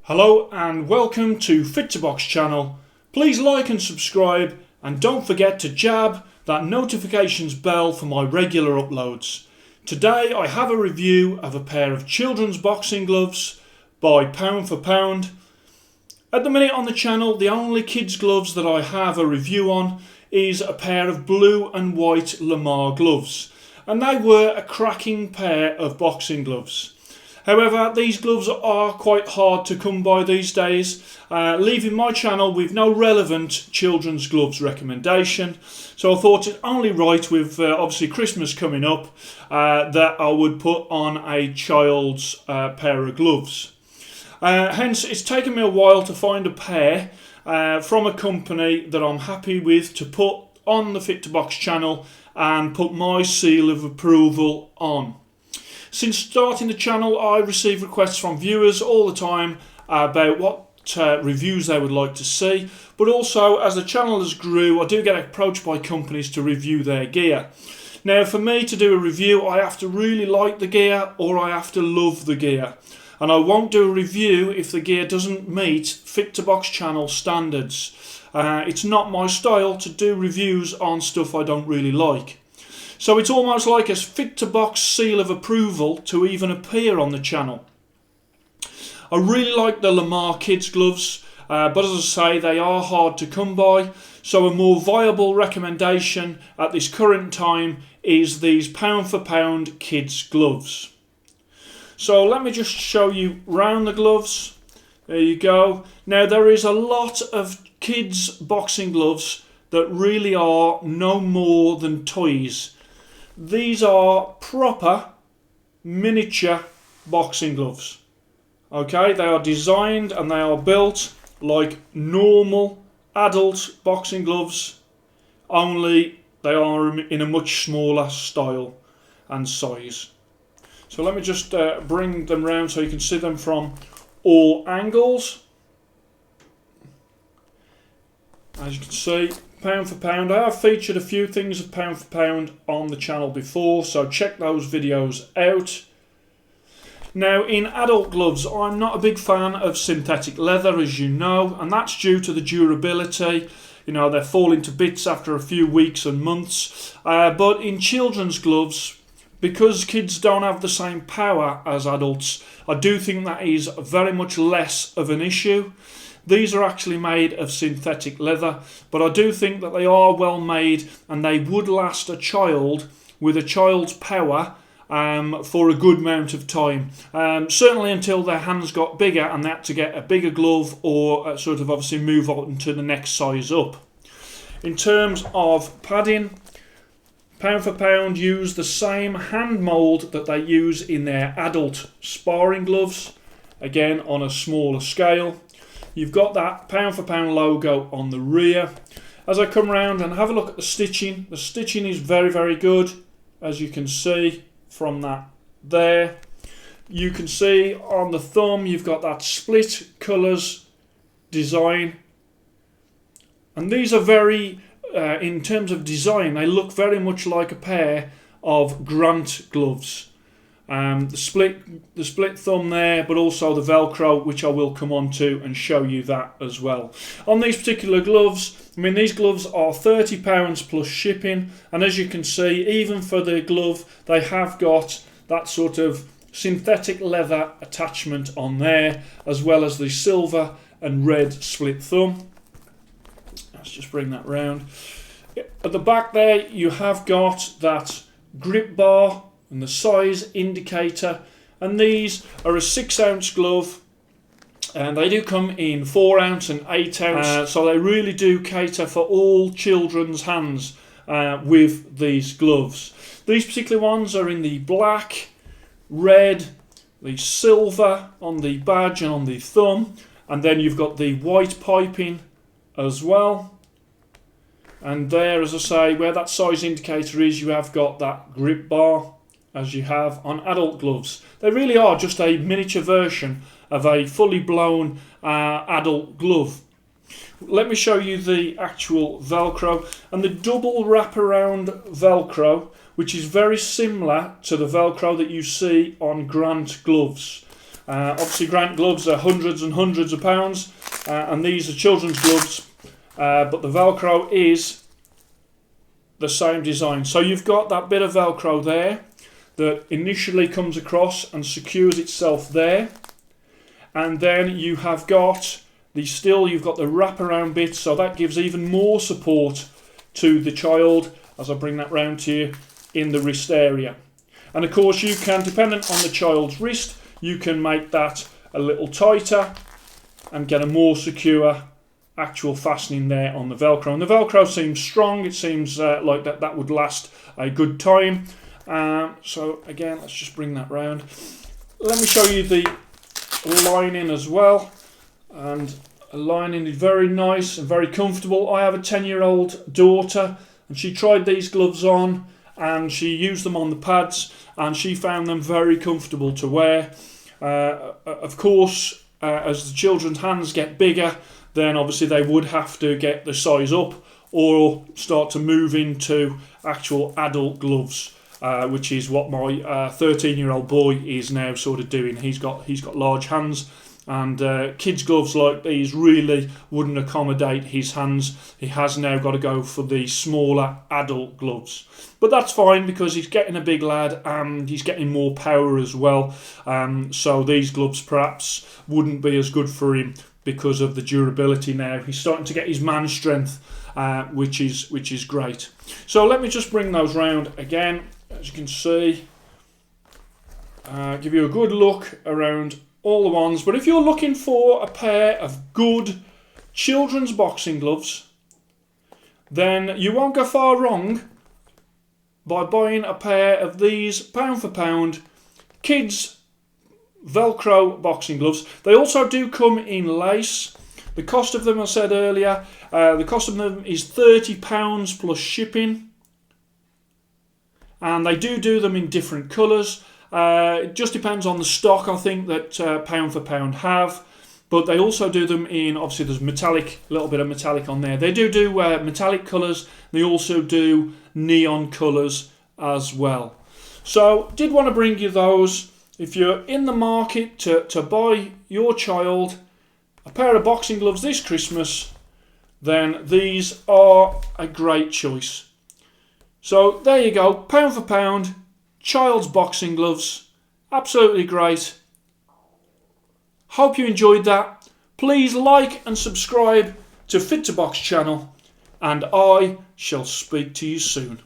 Hello and welcome to Fit to Box channel. Please like and subscribe and don't forget to jab that notifications bell for my regular uploads. Today I have a review of a pair of children's boxing gloves by Pound for Pound. At the minute on the channel, the only kids gloves that I have a review on is a pair of blue and white Lamar gloves, and they were a cracking pair of boxing gloves. However, these gloves are quite hard to come by these days, leaving my channel with no relevant children's gloves recommendation. So I thought it only right, with obviously Christmas coming up, that I would put on a child's pair of gloves. Hence, it's taken me a while to find a pair from a company that I'm happy with to put on the Fit to Box channel and put my seal of approval on. Since starting the channel, I receive requests from viewers all the time about what reviews they would like to see, but also as the channel has grew, I do get approached by companies to review their gear. Now, for me to do a review, I have to really like the gear or I have to love the gear, and I won't do a review if the gear doesn't meet Fit to Box channel standards. It's not my style to do reviews on stuff I don't really like. So it's almost like a Fit to Box seal of approval to even appear on the channel. I really like the Lamar kids gloves, but as I say, they are hard to come by. So a more viable recommendation at this current time is these Pound for Pound kids gloves. So let me just show you round the gloves. There you go. Now, there is a lot of kids boxing gloves that really are no more than toys. These are proper miniature boxing gloves. Okay, they are designed and they are built like normal adult boxing gloves, only they are in a much smaller style and size. So let me just bring them round so you can see them from all angles. As you can see, Pound for Pound. I have featured a few things of Pound for Pound on the channel before, so check those videos out. Now, in adult gloves, I'm not a big fan of synthetic leather, as you know, and that's due to the durability. You know, they're falling to bits after a few weeks and months. But in children's gloves, because kids don't have the same power as adults, I do think that is very much less of an issue. These are actually made of synthetic leather, but I do think that they are well made and they would last a child with a child's power for a good amount of time. Certainly until their hands got bigger and they had to get a bigger glove or sort of obviously move on to the next size up. In terms of padding, Pound for Pound use the same hand mould that they use in their adult sparring gloves, again on a smaller scale. You've got that Pound for Pound logo on the rear. As I come round and have a look at the stitching is very, very good, as you can see from that there. You can see on the thumb you've got that split colours design. And these are very, in terms of design, they look very much like a pair of Grant gloves. The split thumb there, but also the Velcro, which I will come on to and show you that as well. On these particular gloves, I mean, these gloves are £30 plus shipping, and as you can see, even for the glove, they have got that sort of synthetic leather attachment on there, as well as the silver and red split thumb. Let's just bring that round. At the back there, you have got that grip bar and the size indicator, and these are a 6-ounce glove, and they do come in 4-ounce and 8-ounce, so they really do cater for all children's hands with these gloves. These particular ones are in the black, red, the silver on the badge and on the thumb, and then you've got the white piping as well. And there, as I say, where that size indicator is, you have got that grip bar, as you have on adult gloves. They really are just a miniature version of a fully blown adult glove. Let me show you the actual Velcro, and the double wraparound Velcro, which is very similar to the Velcro that you see on Grant gloves. Obviously Grant gloves are hundreds and hundreds of pounds, and these are children's gloves, but the Velcro is the same design. So you've got that bit of Velcro there that initially comes across and secures itself there, and then you have got you've got the wraparound bit, so that gives even more support to the child, as I bring that round to you, in the wrist area. And of course you can, dependent on the child's wrist, you can make that a little tighter and get a more secure actual fastening there on the Velcro. And the Velcro seems strong, it seems like that would last a good time. So again, let's just bring that round. Let me show you the lining as well. And the lining is very nice and very comfortable. I have a 10-year-old daughter, and she tried these gloves on and she used them on the pads and she found them very comfortable to wear. Of course, as the children's hands get bigger, then obviously they would have to get the size up or start to move into actual adult gloves, which is what my 13-year-old boy is now sort of doing. He's got large hands, and kids' gloves like these really wouldn't accommodate his hands. He has now got to go for the smaller adult gloves. But that's fine because he's getting a big lad and he's getting more power as well. So these gloves perhaps wouldn't be as good for him because of the durability now. He's starting to get his man strength, which is great. So let me just bring those round again. As you can see, give you a good look around all the ones. But if you're looking for a pair of good children's boxing gloves, then you won't go far wrong by buying a pair of these pound for pound kids Velcro boxing gloves. They also do come in lace. The cost of them, I said earlier, the cost of them is £30 plus shipping, and they do them in different colours. It just depends on the stock, I think, that pound for pound have. But they also do them in, obviously there's metallic, a little bit of metallic on there. They do metallic colours. They also do neon colours as well. So did want to bring you those. If you're in the market to buy your child a pair of boxing gloves this Christmas, then these are a great choice. So there you go, pound for pound, child's boxing gloves, absolutely great. Hope you enjoyed that. Please like and subscribe to Fit to Box channel, and I shall speak to you soon.